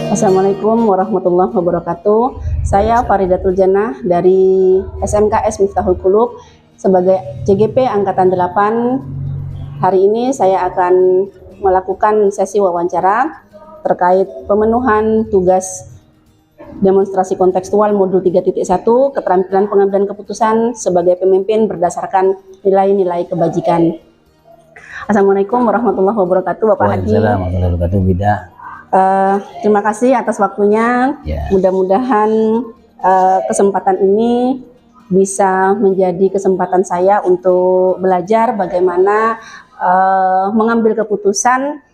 Assalamualaikum warahmatullahi wabarakatuh. Saya Faridatul Jannah dari SMKS Miftahul Qulub sebagai CGP Angkatan 8. Hari ini saya akan melakukan sesi wawancara terkait pemenuhan tugas demonstrasi kontekstual modul 3.1 keterampilan pengambilan keputusan sebagai pemimpin berdasarkan nilai-nilai kebajikan. Assalamualaikum warahmatullahi wabarakatuh, Bapak Hadi. Waalaikumsalam warahmatullahi wabarakatuh, Bida. Terima kasih atas waktunya. Mudah-mudahan kesempatan ini bisa menjadi kesempatan saya untuk belajar bagaimana mengambil keputusan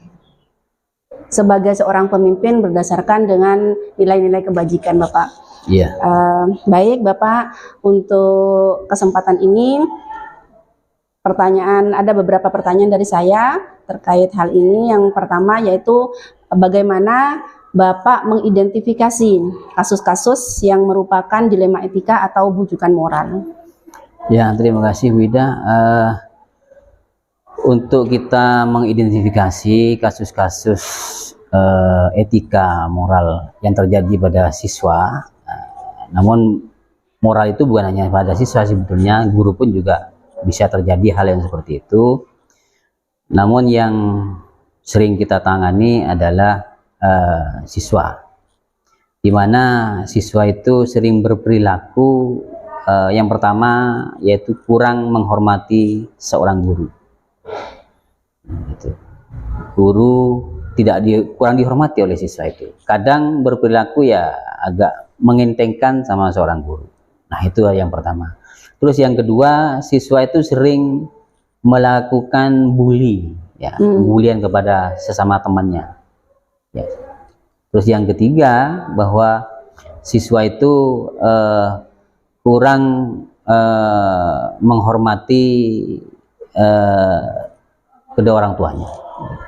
sebagai seorang pemimpin berdasarkan dengan nilai-nilai kebajikan, Bapak. Baik, Bapak, untuk kesempatan ini ada beberapa pertanyaan dari saya terkait hal ini. Yang pertama yaitu bagaimana Bapak mengidentifikasi kasus-kasus yang merupakan dilema etika atau bujukan moral. Ya, terima kasih, Wida. Untuk kita mengidentifikasi kasus-kasus etika moral yang terjadi pada siswa, namun moral itu bukan hanya pada siswa, sebetulnya guru pun juga bisa terjadi hal yang seperti itu. Namun yang sering kita tangani adalah siswa, di mana siswa itu sering berperilaku yang pertama yaitu kurang menghormati seorang guru. Guru kurang dihormati oleh siswa itu. Kadang berperilaku ya agak mengentengkan sama seorang guru. Nah, itu yang pertama. Terus yang kedua, siswa itu sering melakukan bully, bulian kepada sesama temannya. Terus yang ketiga, bahwa siswa itu kurang menghormati kedua orang tuanya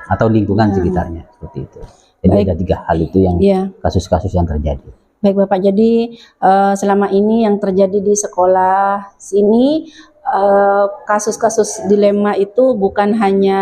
atau lingkungan sekitarnya, seperti itu. Jadi ada tiga hal itu yang kasus-kasus yang terjadi. Baik, Bapak, jadi selama ini yang terjadi di sekolah sini, kasus-kasus dilema itu bukan hanya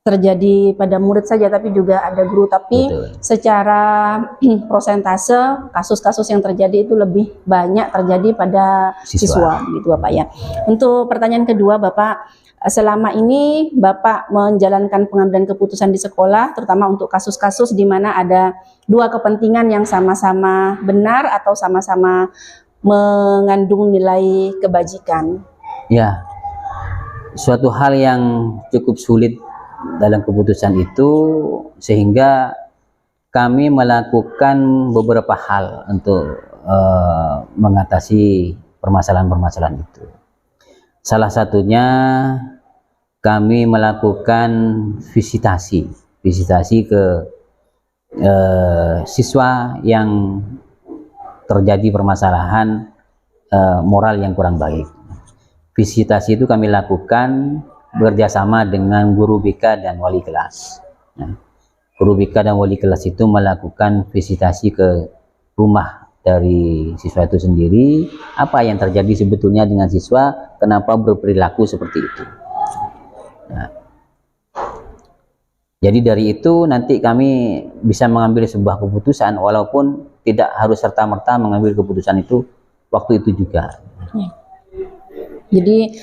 terjadi pada murid saja, tapi juga ada guru. Tapi secara prosentase kasus-kasus yang terjadi itu lebih banyak terjadi pada siswa gitu, Bapak ya. Untuk pertanyaan kedua, Bapak, selama ini Bapak menjalankan pengambilan keputusan di sekolah, terutama untuk kasus-kasus di mana ada dua kepentingan yang sama-sama benar atau sama-sama mengandung nilai kebajikan. Ya, suatu hal yang cukup sulit dalam keputusan itu, sehingga kami melakukan beberapa hal untuk mengatasi permasalahan-permasalahan itu. Salah satunya kami melakukan visitasi ke siswa yang terjadi permasalahan moral yang kurang baik. Visitasi itu kami lakukan bekerjasama dengan guru BK dan wali kelas. Guru BK dan wali kelas itu melakukan visitasi ke rumah dari siswa itu sendiri, apa yang terjadi sebetulnya dengan siswa, kenapa berperilaku seperti itu. Jadi dari itu nanti kami bisa mengambil sebuah keputusan, walaupun tidak harus serta-merta mengambil keputusan itu waktu itu juga. Jadi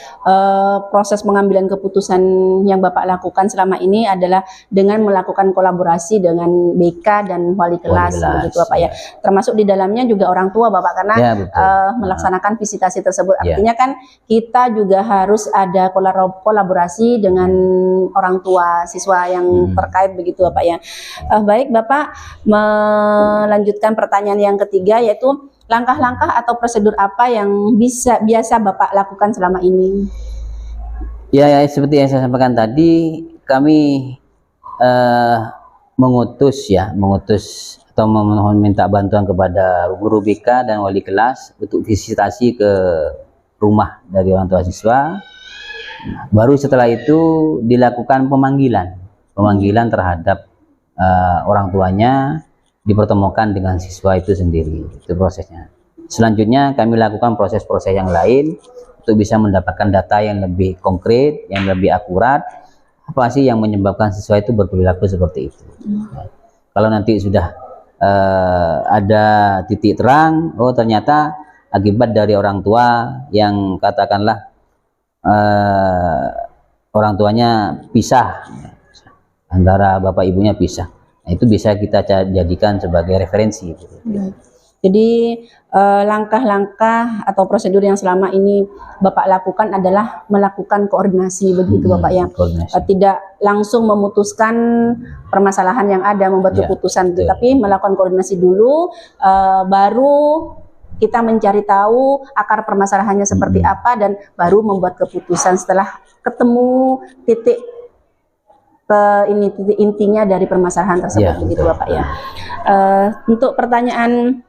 proses pengambilan keputusan yang Bapak lakukan selama ini adalah dengan melakukan kolaborasi dengan BK dan wali kelas, begitu Bapak ya. Termasuk di dalamnya juga orang tua, Bapak, karena melaksanakan visitasi tersebut. Artinya kan kita juga harus ada kolaborasi dengan orang tua siswa yang terkait, begitu Bapak ya. Baik, Bapak, melanjutkan pertanyaan yang ketiga, yaitu langkah-langkah atau prosedur apa yang biasa Bapak lakukan selama ini? Ya, seperti yang saya sampaikan tadi, kami mengutus atau meminta bantuan kepada guru BK dan wali kelas untuk visitasi ke rumah dari orang tua siswa. Baru setelah itu dilakukan pemanggilan terhadap orang tuanya, dipertemukan dengan siswa itu sendiri. Itu prosesnya. Selanjutnya kami lakukan proses-proses yang lain untuk bisa mendapatkan data yang lebih konkret, yang lebih akurat, apa sih yang menyebabkan siswa itu berperilaku seperti itu. Kalau nanti sudah ada titik terang, oh ternyata akibat dari orang tua yang katakanlah orang tuanya pisah, antara bapak ibunya pisah. Nah, itu bisa kita jadikan sebagai referensi. Jadi langkah-langkah atau prosedur yang selama ini Bapak lakukan adalah melakukan koordinasi begitu Bapak ya. Tidak langsung memutuskan permasalahan yang ada, membuat keputusan, tapi melakukan koordinasi dulu, baru kita mencari tahu akar permasalahannya seperti apa dan baru membuat keputusan setelah ketemu titik titik intinya dari permasalahan tersebut begitu Bapak ya. Untuk pertanyaan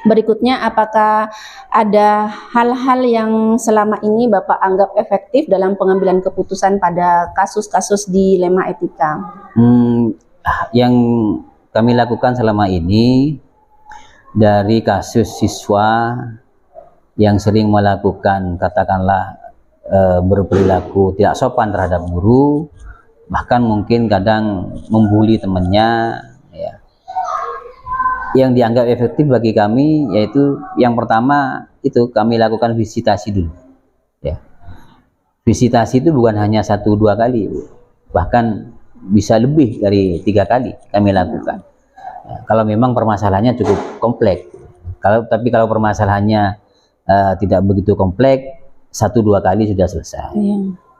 berikutnya, apakah ada hal-hal yang selama ini Bapak anggap efektif dalam pengambilan keputusan pada kasus-kasus dilema etika? Yang kami lakukan selama ini, dari kasus siswa yang sering melakukan katakanlah berperilaku tidak sopan terhadap guru, bahkan mungkin kadang membuli temannya, ya. Yang dianggap efektif bagi kami yaitu yang pertama itu kami lakukan visitasi dulu, ya. Visitasi itu bukan hanya 1-2 kali, bahkan bisa lebih dari 3 kali kami lakukan. Ya, kalau memang permasalahannya cukup kompleks. Tapi kalau permasalahannya tidak begitu kompleks, 1-2 kali sudah selesai.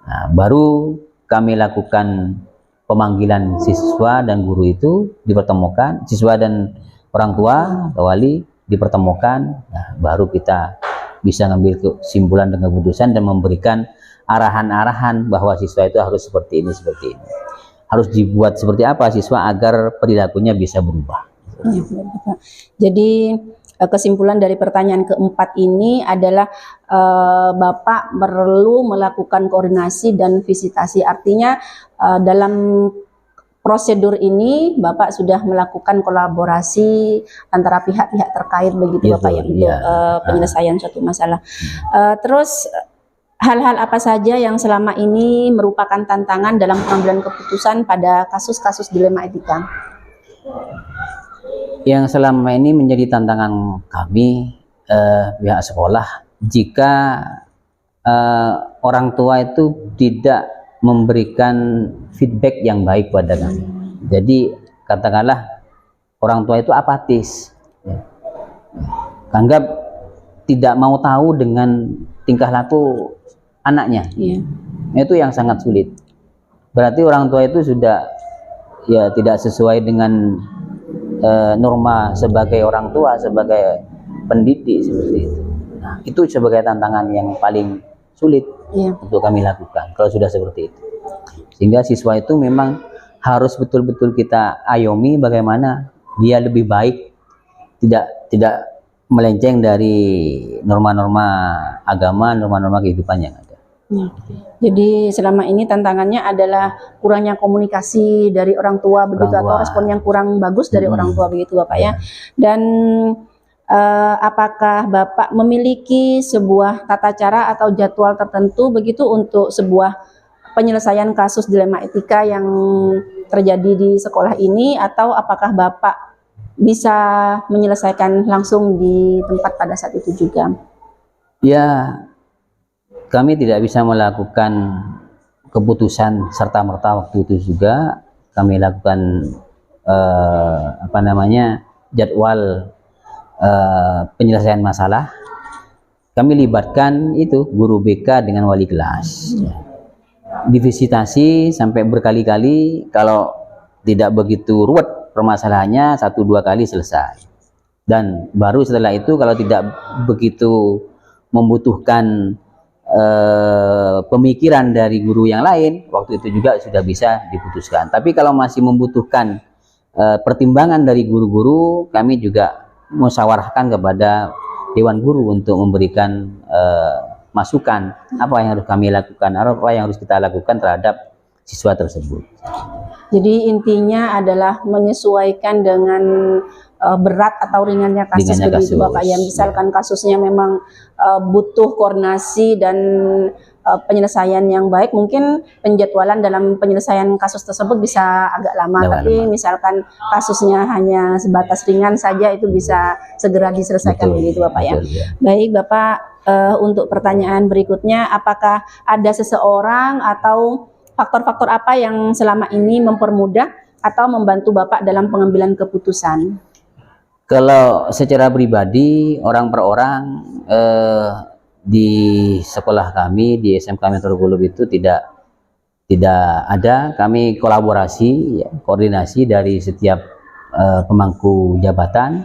Nah, baru kami lakukan pemanggilan siswa dan guru itu dipertemukan, siswa dan orang tua atau wali dipertemukan. Nah, baru kita bisa ngambil kesimpulan dan keputusan dan memberikan arahan-arahan bahwa siswa itu harus seperti ini, harus dibuat seperti apa siswa agar perilakunya bisa berubah. Jadi kesimpulan dari pertanyaan keempat ini adalah Bapak perlu melakukan koordinasi dan visitasi. Artinya dalam prosedur ini Bapak sudah melakukan kolaborasi antara pihak-pihak terkait begitu Bapak ya untuk penyelesaian suatu masalah. Terus hal-hal apa saja yang selama ini merupakan tantangan dalam pengambilan keputusan pada kasus-kasus dilema etika? Yang selama ini menjadi tantangan kami pihak sekolah, jika orang tua itu tidak memberikan feedback yang baik pada kami. Jadi katakanlah orang tua itu apatis, ya. Anggap tidak mau tahu dengan tingkah laku anaknya. Itu yang sangat sulit. Berarti orang tua itu sudah ya tidak sesuai dengan norma sebagai orang tua, sebagai pendidik seperti itu. Nah, itu sebagai tantangan yang paling sulit untuk kami lakukan kalau sudah seperti itu. Sehingga siswa itu memang harus betul-betul kita ayomi bagaimana dia lebih baik, tidak melenceng dari norma-norma agama, norma-norma kehidupan yang ada. Jadi selama ini tantangannya adalah kurangnya komunikasi dari orang tua begitu, atau respon yang kurang bagus dari orang tua begitu Bapak ya. Dan apakah Bapak memiliki sebuah tata cara atau jadwal tertentu begitu untuk sebuah penyelesaian kasus dilema etika yang terjadi di sekolah ini, atau apakah Bapak bisa menyelesaikan langsung di tempat pada saat itu juga? Ya, kami tidak bisa melakukan keputusan serta-merta waktu itu juga. Kami lakukan jadwal penyelesaian masalah. Kami libatkan itu guru BK dengan wali kelas. Divisitasi sampai berkali-kali. Kalau tidak begitu ruwet permasalahannya, 1-2 kali selesai. Dan baru setelah itu kalau tidak begitu membutuhkan pemikiran dari guru yang lain, waktu itu juga sudah bisa diputuskan. Tapi kalau masih membutuhkan pertimbangan dari guru-guru, kami juga musyawarahkan kepada dewan guru untuk memberikan masukan apa yang harus kami lakukan, apa yang harus kita lakukan terhadap siswa tersebut. Jadi intinya adalah menyesuaikan dengan berat atau ringannya kasus Ringannya begitu kasus, Bapak ya. Misalkan kasusnya memang butuh koordinasi dan penyelesaian yang baik, mungkin penjadwalan dalam penyelesaian kasus tersebut bisa agak lama. Agak Tapi lama. misalkan kasusnya hanya sebatas ringan saja, itu bisa segera diselesaikan begitu Bapak ya. Betul, ya. Baik Bapak, untuk pertanyaan berikutnya, apakah ada seseorang atau faktor-faktor apa yang selama ini mempermudah atau membantu Bapak dalam pengambilan keputusan? Kalau secara pribadi, orang per orang, di sekolah kami di SMK Metro Gulup itu tidak ada. Kami kolaborasi, ya, koordinasi dari setiap pemangku jabatan,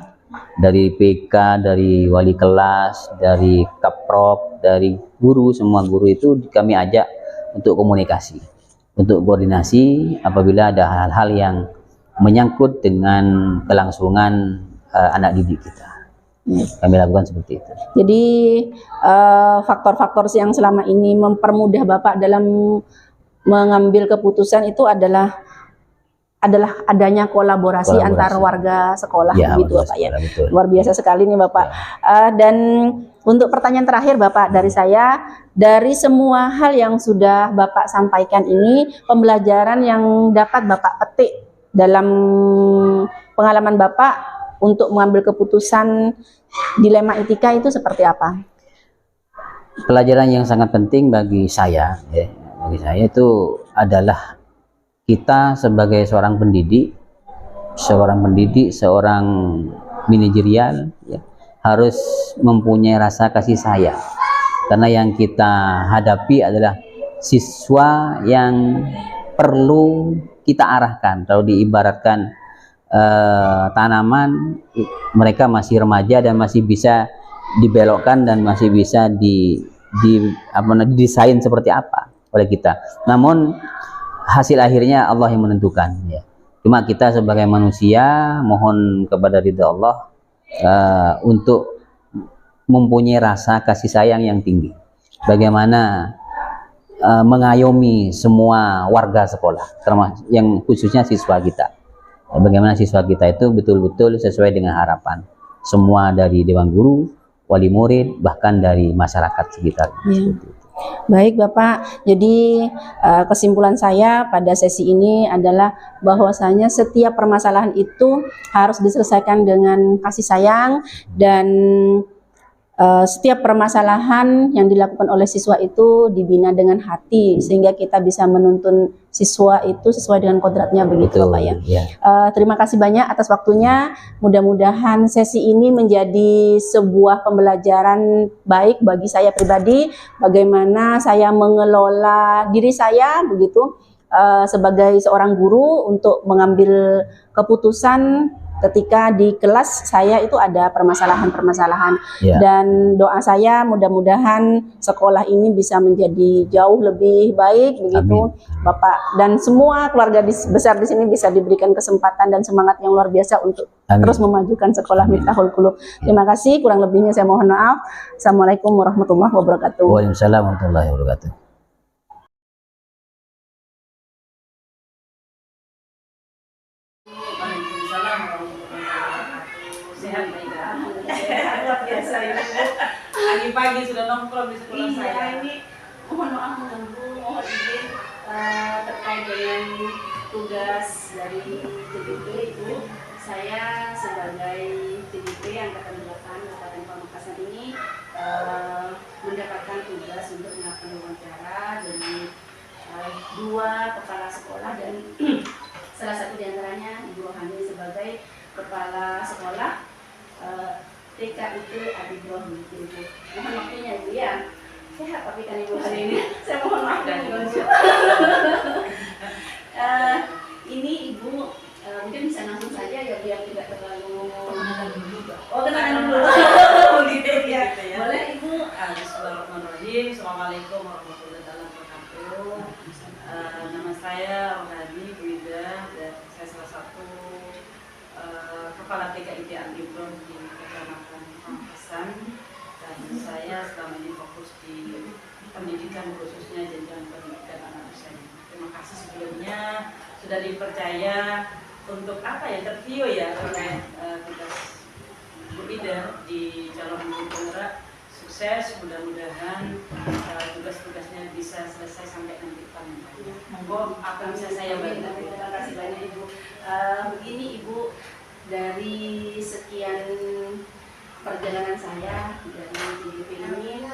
dari PK, dari wali kelas, dari Kaprop, dari guru. Semua guru itu kami ajak untuk komunikasi, untuk koordinasi apabila ada hal-hal yang menyangkut dengan kelangsungan anak didik kita. Kami lakukan seperti itu. Jadi faktor-faktor yang selama ini mempermudah Bapak dalam mengambil keputusan itu adalah adanya kolaborasi antar warga sekolah, ya, begitu Bapak ya. Betul. Luar biasa sekali nih Bapak. Dan untuk pertanyaan terakhir Bapak dari saya, dari semua hal yang sudah Bapak sampaikan ini, pembelajaran yang dapat Bapak petik dalam pengalaman Bapak untuk mengambil keputusan dilema etika itu seperti apa? Pelajaran yang sangat penting bagi saya, ya, itu adalah kita sebagai seorang pendidik, seorang manajerial, ya, harus mempunyai rasa kasih sayang, karena yang kita hadapi adalah siswa yang perlu kita arahkan. Kalau diibaratkan tanaman, mereka masih remaja dan masih bisa dibelokkan dan masih bisa didesain seperti apa oleh kita. Namun hasil akhirnya Allah yang menentukan, ya. Cuma kita sebagai manusia mohon kepada ridha Allah untuk mempunyai rasa kasih sayang yang tinggi. Bagaimana mengayomi semua warga sekolah, termasuk yang khususnya siswa kita. Bagaimana siswa kita itu betul-betul sesuai dengan harapan semua, dari dewan guru, wali murid, bahkan dari masyarakat sekitar. Ya. Baik Bapak, jadi kesimpulan saya pada sesi ini adalah bahwasanya setiap permasalahan itu harus diselesaikan dengan kasih sayang, dan setiap permasalahan yang dilakukan oleh siswa itu dibina dengan hati, sehingga kita bisa menuntun siswa itu sesuai dengan kodratnya, begitu Bapak ya. Terima kasih banyak atas waktunya. Mudah-mudahan sesi ini menjadi sebuah pembelajaran baik bagi saya pribadi, bagaimana saya mengelola diri saya begitu sebagai seorang guru untuk mengambil keputusan ketika di kelas saya itu ada permasalahan-permasalahan, dan doa saya mudah-mudahan sekolah ini bisa menjadi jauh lebih baik begitu. Amin. Bapak dan semua keluarga besar di sini bisa diberikan kesempatan dan semangat yang luar biasa untuk terus memajukan sekolah Miftahul Qulub. Terima kasih, kurang lebihnya saya mohon maaf. Assalamualaikum warahmatullahi wabarakatuh. Waalaikumsalam warahmatullahi wabarakatuh. Pagi sudah nongkrong di sekolah saya. Ini mohon maaf mengganggu, mohon izin terkait dengan tugas dari TDP itu. Saya sebagai TDP Angkatan 8 Kabupaten Pamekasan ini mendapatkan tugas untuk melakukan wawancara dari dua kepala sekolah, dan salah satu diantaranya Ibu Rohani sebagai kepala sekolah TK itu Adibrahim Ibu. Mohon waktunya Ibu ya. Sehat tapi kan Ibu hari ini. Saya mohon maaf dan ini Ibu mungkin bisa langsung saja ya, biar tidak terlalu kenalan dulu. Begitu ya. Boleh Ibu. Bismillahirrahmanirrahim. Assalamualaikum warahmatullahi wabarakatuh. Nama saya Rohani Wida, dan saya salah satu kepala TK IT Adibrahim di Kecamatan Pamekasan, dan saya selama ini fokus di pendidikan, khususnya jenjang pendidikan anak usia. Terima kasih sebelumnya sudah dipercaya untuk apa ya, terview ya terkait tugas Bu Ida di calon guru penggerak. Sukses, mudah-mudahan tugas-tugasnya bisa selesai sampai nanti panen. Monggo apa yang bisa saya bantu? Terima kasih banyak Ibu. Begini Ibu, dari sekian perjalanan saya dari GDP ini,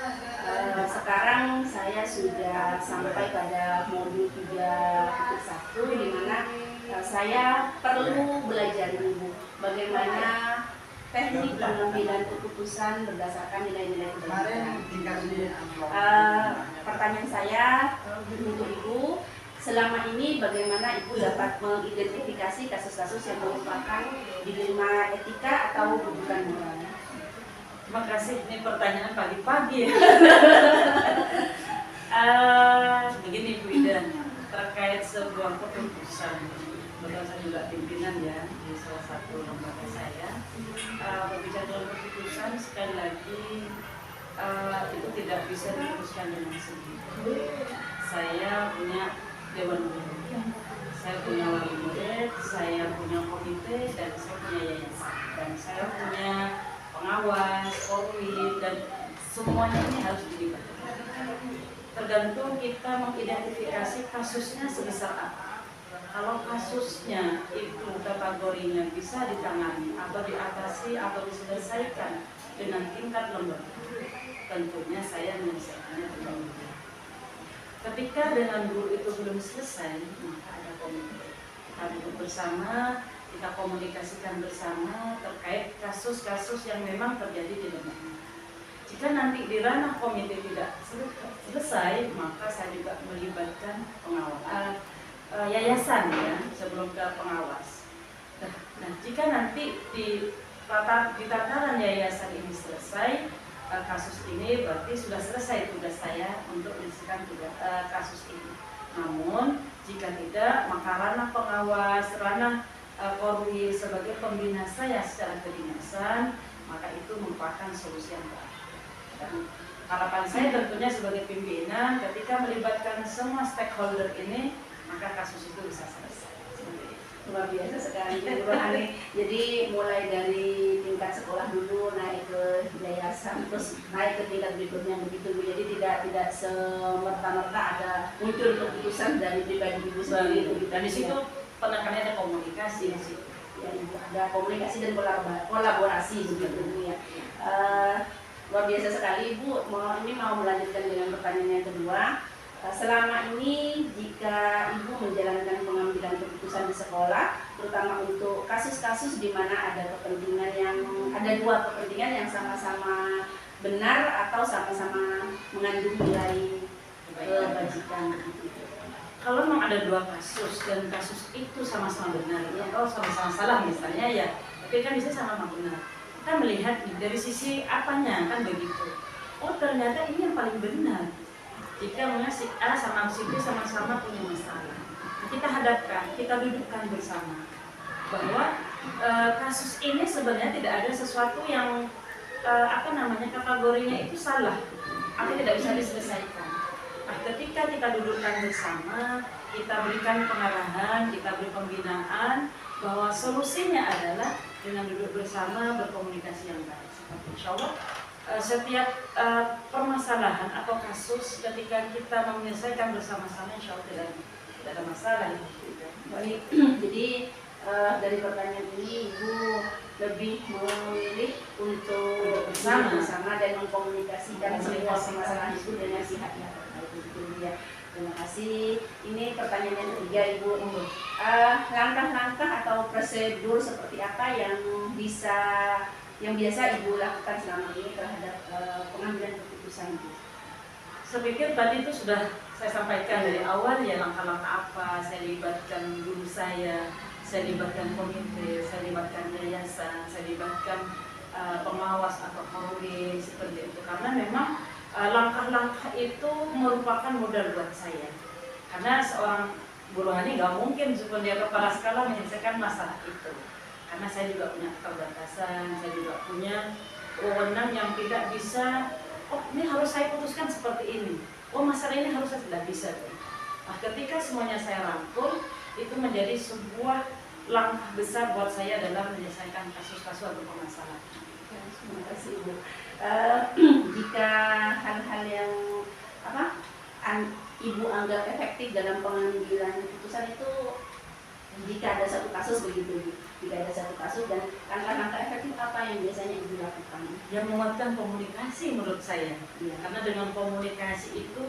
sekarang saya sudah sampai pada modul 3.1 di mana saya perlu belajar Ibu bagaimana teknik pengambilan keputusan berdasarkan nilai-nilai kebajikan. Pertanyaan saya untuk Ibu, selama ini bagaimana Ibu dapat mengidentifikasi kasus-kasus yang merupakan dilema etika atau bukan moral? Terima kasih, ini pertanyaan pagi-pagi ya. Begini Bu Ida, terkait sebuah keputusan, betul saya juga pimpinan ya di salah satu lembaga saya. Berbicara dalam keputusan, sekali lagi itu tidak bisa diputuskan dengan sendiri. Saya punya dewan guru, saya punya wali murid, saya punya komite, dan saya punya yayasan, dan saya punya pengawas, polri, dan semuanya ini harus dilibatkan. Tergantung kita mengidentifikasi kasusnya sebesar apa. Kalau kasusnya itu kategorinya bisa ditangani atau diatasi atau diselesaikan dengan tingkat lembaga, tentunya saya menyelesaikannya dengan mudah. Ketika dengan guru itu belum selesai, maka ada komite. Kita duduk bersama, kita komunikasikan bersama terkait kasus-kasus yang memang terjadi di lembaga. Jika nanti di ranah komite tidak selesai, maka saya juga melibatkan pengawas, yayasan ya, sebelum ke pengawas. Nah, jika nanti di tataran yayasan ini selesai, kasus ini berarti sudah selesai tugas saya untuk menyelesaikan kasus ini. Namun jika tidak, maka ranah pengawas, ranah Polri sebagai pembina saya secara kedinasan, maka itu merupakan solusi yang baik. Dan harapan saya tentunya sebagai pimpinan, ketika melibatkan semua stakeholder ini, maka kasus itu bisa selesai. Luar biasa sekali Bu Rohani. Jadi mulai dari tingkat sekolah dulu naik ke yayasan, terus naik ke tingkat berikutnya begitu Bu. Jadi tidak semerta-merta ada muncul keputusan dari pribadi Ibu sendiri. Dan di situ penekanannya ada komunikasi di situ. Ya, Ibu, ada komunikasi dan kolaborasi begitu Bu ya. Luar biasa sekali Ibu. Ini mau melanjutkan dengan pertanyaan yang kedua. Selama ini jika Ibu menjalankan pengambilan keputusan di sekolah, terutama untuk kasus-kasus di mana ada dua kepentingan yang sama-sama benar atau sama-sama mengandung nilai kebajikan begitu. Kalau memang ada dua kasus dan kasus itu sama-sama benar, atau sama-sama salah misalnya ya, tapi kan bisa sama-sama benar. Kita melihat dari sisi apanya kan begitu. Oh ternyata ini yang paling benar. Jika si A sama si B sama-sama punya masalah, kita hadapkan, kita dudukkan bersama bahwa kasus ini sebenarnya tidak ada sesuatu yang kategorinya itu salah atau tidak bisa diselesaikan. Nah, ketika kita dudukkan bersama, kita berikan pengarahan, kita beri pembinaan bahwa solusinya adalah dengan duduk bersama, berkomunikasi yang baik. Insya Allah setiap permasalahan atau kasus ketika kita menyelesaikan bersama-sama, insya Allah tidak ada masalah. Baik, jadi dari pertanyaan ini Ibu lebih memilih untuk bersama dan mengkomunikasikan semua permasalahan itu dengan pihak-pihak terkait. Terima kasih. Ini pertanyaan yang ketiga Ibu. Langkah-langkah atau prosedur seperti apa yang biasa Ibu lakukan selama ini terhadap pengambilan keputusan itu? Saya pikir tadi itu sudah saya sampaikan dari awal ya, langkah-langkah apa. Saya libatkan guru saya libatkan komite, saya libatkan yayasan, saya libatkan pengawas atau polri seperti itu. Karena memang langkah-langkah itu merupakan modal buat saya. Karena seorang Bu Rohani nggak mungkin sebelum dia kepala sekolah menyelesaikan masalah itu. Karena saya juga punya keterbatasan, saya juga punya wewenang yang tidak bisa, oh ini harus saya putuskan seperti ini, oh masalah ini harus saya tidak bisa. Nah ketika semuanya saya rangkul, itu menjadi sebuah langkah besar buat saya dalam menyelesaikan kasus-kasus atau permasalahan. Terima kasih Ibu. Jika hal-hal yang Ibu anggap efektif dalam pengambilan keputusan itu, jika ada satu kasus begitu, jika ada satu kasus dan langkah-langkah efektif apa yang biasanya Ibu lakukan? Yang menguatkan komunikasi menurut saya, Ya. karena dengan komunikasi itu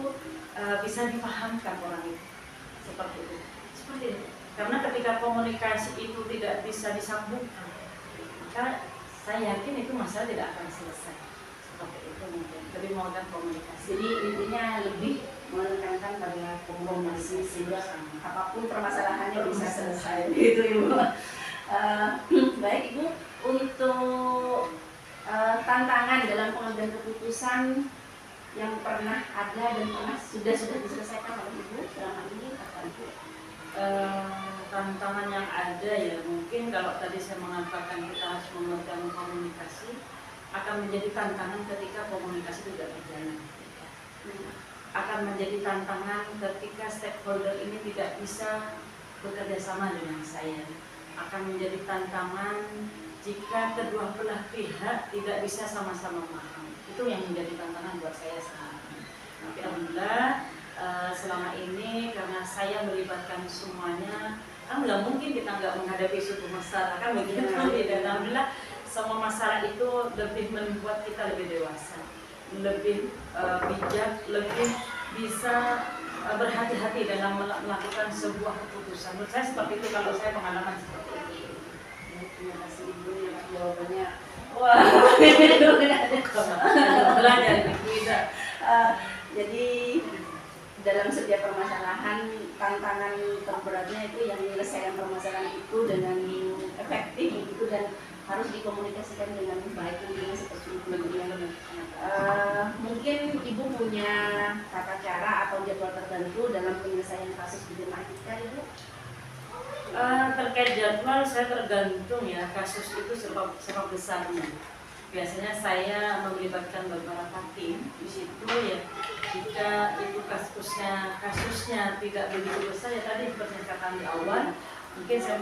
bisa dipahamkan orang itu seperti itu. Karena ketika komunikasi itu tidak bisa disambungkan, maka saya yakin itu masalah tidak akan selesai. Seperti itu mungkin. Lebih menguatkan komunikasi. Jadi intinya lebih menekankan pada komunikasi sehingga apapun permasalahannya bisa selesai. Gitu Ibu. Baik Ibu, untuk tantangan dalam pengambilan keputusan yang pernah ada dan sudah diselesaikan oleh Ibu selama ini apa Ibu? Tantangan yang ada ya mungkin kalau tadi saya mengatakan kita harus menguatkan komunikasi, akan menjadi tantangan ketika komunikasi tidak berjalan. Akan menjadi tantangan ketika stakeholder ini tidak bisa bekerja sama dengan saya. Akan menjadi tantangan jika kedua belah pihak tidak bisa sama-sama memahami. Itu yang menjadi tantangan buat saya sekarang. Tapi alhamdulillah selama ini karena saya melibatkan semuanya, kan nggak mungkin kita nggak menghadapi suatu masalah, kan begitu. Dan alhamdulillah semua masalah itu lebih membuat kita lebih dewasa, lebih bijak, lebih bisa berhati-hati dalam melakukan sebuah keputusan. Menurut saya seperti itu kalau saya pengalaman seperti itu. Terima kasih Ibu yang jawabannya. Wah, belajar Ibu Ida. Jadi dalam setiap permasalahan, tantangan terberatnya itu yang menyelesaikan permasalahan itu dengan efektif gitu dan harus dikomunikasikan dengan baik intinya seperti itu. Mungkin Ibu punya tata cara atau jadwal tertentu dalam penyelesaian kasus di jemaah kita, Ibu? Terkait jadwal saya tergantung ya, kasus itu serba besarnya. Biasanya saya melibatkan beberapa tim di situ ya. Jika itu kasusnya tidak begitu besar ya tadi seperti yang katakan di awal, mungkin saya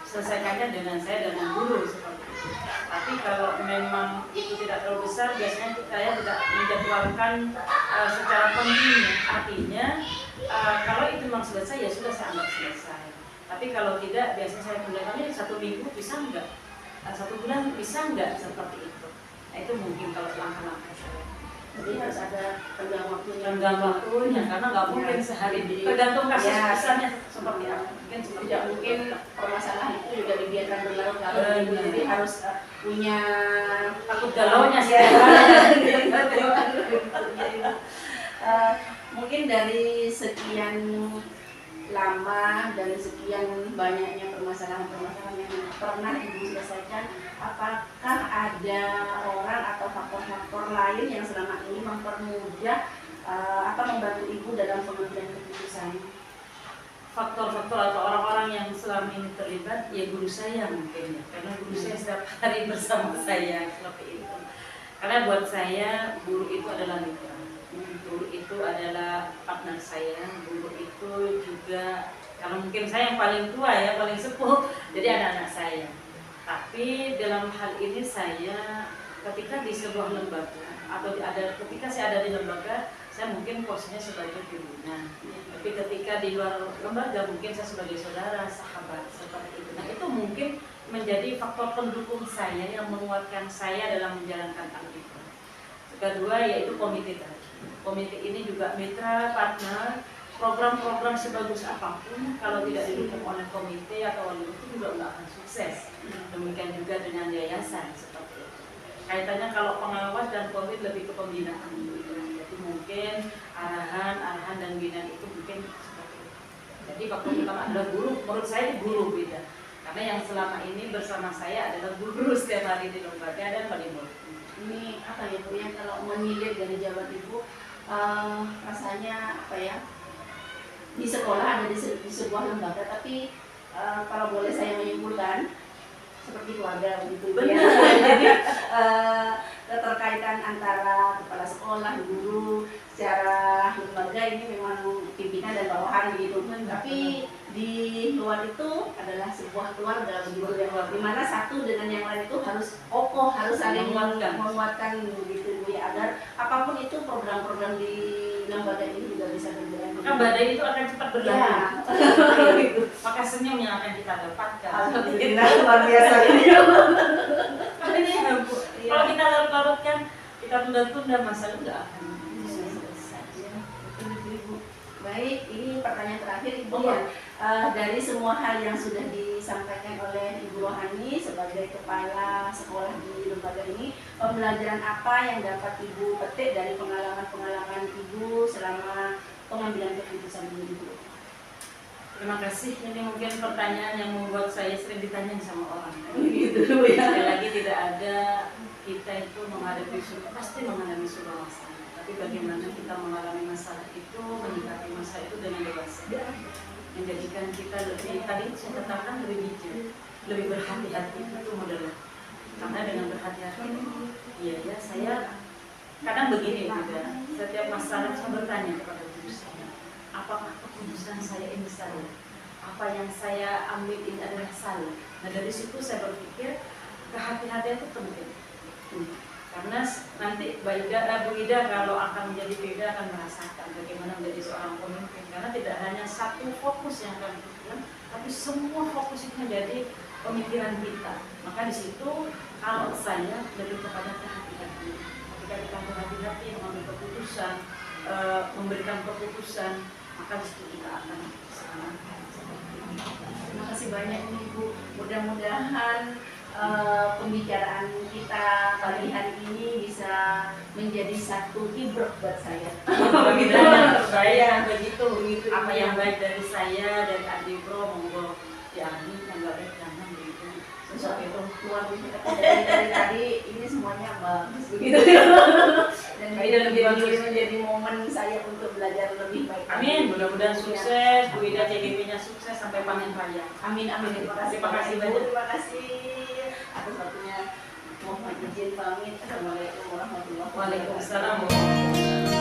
selesaikannya dengan saya dan guru seperti itu. Tapi kalau memang itu tidak terlalu besar, biasanya saya tidak menjadwalkan secara kontinu. Artinya kalau itu memang selesai ya sudah saya anggap selesai. Tapi kalau tidak, biasanya saya tunda kali 1 minggu bisa enggak, 1 bulan bisa enggak seperti itu. Nah, itu mungkin kalau langkah-langkah saya. Jadi harus ada tenggang waktunya. Tenggang waktunya, karena nggak mungkin sehari. Tergantung kasus besarnya seperti apa. Mungkin tidak mungkin permasalahan itu juga dibiarkan berlarut-larut. Jadi harus punya takut galaunya sih. Mungkin dari sekian lama dan sekian banyaknya permasalahan-permasalahan yang pernah Ibu selesaikan, apakah ada orang atau faktor-faktor lain yang selama ini mempermudah atau membantu Ibu dalam pengambilan keputusan? Faktor-faktor atau orang-orang yang selama ini terlibat, ya guru saya mungkin ya, karena guru saya setiap hari bersama saya seperti itu. Karena buat saya guru itu adalah mitra. Guru itu adalah partner saya, guru itu juga, karena mungkin saya yang paling tua ya, paling sepuh, jadi ada anak saya. Tapi dalam hal ini saya ketika di sebuah lembaga atau ketika saya ada di lembaga, saya mungkin posisinya sebagai pimpinan. Tapi ketika di luar lembaga mungkin saya sebagai saudara, sahabat seperti itu. Nah itu mungkin menjadi faktor pendukung saya yang menguatkan saya dalam menjalankan hal itu. Kedua yaitu komite tadi. Komite ini juga mitra, partner, program-program sebagus apapun kalau tidak didukung oleh komite atau oleh itu juga nggak akan sukses. Demikian juga dengan yayasan seperti itu. Kaitannya kalau pengawas dan komite lebih ke pembinaan. Jadi mungkin arahan dan binaan itu mungkin seperti itu. Jadi faktor utama adalah guru. Menurut saya guru beda. Karena yang selama ini bersama saya adalah guru setiap hari di lembaga dan paling Ini apa ya Bu ya, kalau menilik dari jawaban Ibu, rasanya apa ya, di sekolah ada di sebuah lembaga, tapi kalau boleh saya menyimpulkan seperti keluarga begitu ya. Jadi keterkaitan antara kepala sekolah, guru, secara lembaga ini memang pimpinan dan bawahan begitu. Tapi di luar itu adalah sebuah keluarga begitu ya, di mana satu dengan yang lain itu harus kokoh, harus saling menguatkan begitu ya, agar apapun itu program-program di lembaga ini juga bisa berjalan. Maka badai itu akan cepat berlalu. Ya. Maka senyum yang akan kita dapatkan. Alhamdulillah, luar biasa ini. Kalau kita larut-larutkan, kita tunda-tunda, masalah nggak akan selesai. Baik, ini pertanyaan terakhir Ibu Oh, ya. Dari semua hal yang sudah disampaikan oleh Ibu Rohani sebagai kepala sekolah di lembaga ini, pembelajaran apa yang dapat Ibu petik dari pengalaman-pengalaman Ibu selama pengambilan keputusan ini, Ibu? Terima kasih. Ini mungkin pertanyaan yang membuat saya sering ditanya sama orang. Gitu ya. Sekali lagi tidak ada kita itu menghadapi pasti mengalami sebuah masalah. Tapi bagaimana kita mengalami masalah itu, menyikapi masalah itu dengan dewasa, menjadikan kita lebih, tadi saya katakan lebih bijak, lebih berhati-hati itu modalnya. Karena dengan berhati-hati, ya saya kadang begini juga. Setiap masalah saya bertanya kepada diri saya, apakah keputusan saya ini salah? Apa yang saya ambil ini adalah salah? Nah dari situ saya berpikir kehati-hatian itu penting. Karena nanti Bu Ida kalau akan menjadi Bu Ida akan merasakan bagaimana menjadi seorang pemimpin. Karena tidak hanya satu fokus yang akan kita, tapi semua fokus itu menjadi pemikiran kita. Maka di situ kalau saya lebih kepada kehati-hatian. Ketika kita berhati-hati mengambil keputusan, memberikan keputusan, maka di situ kita akan selamatkan. Terima kasih banyak nih Ibu. Mudah-mudahan pembicaraan kita pagi hari ini bisa menjadi satu ibrah buat saya. Saya begitu apa yang baik dari saya, dari Adi Bro, monggo diambil, yang nggak baik jangan begitu. Sesuatu itu keluar dari tadi ini semuanya bagus begitu. Dan ini menjadi momen saya untuk belajar lebih baik. Amin, mudah-mudahan sukses, Bu Ida CGP-nya sukses sampai panen raya. Amin, amin. Terima kasih banyak. Terima kasih atas waktunya. Mohon izin pamit. Assalamualaikum warahmatullahi wabarakatuh. Waalaikumsalam warahmatullahi wabarakatuh.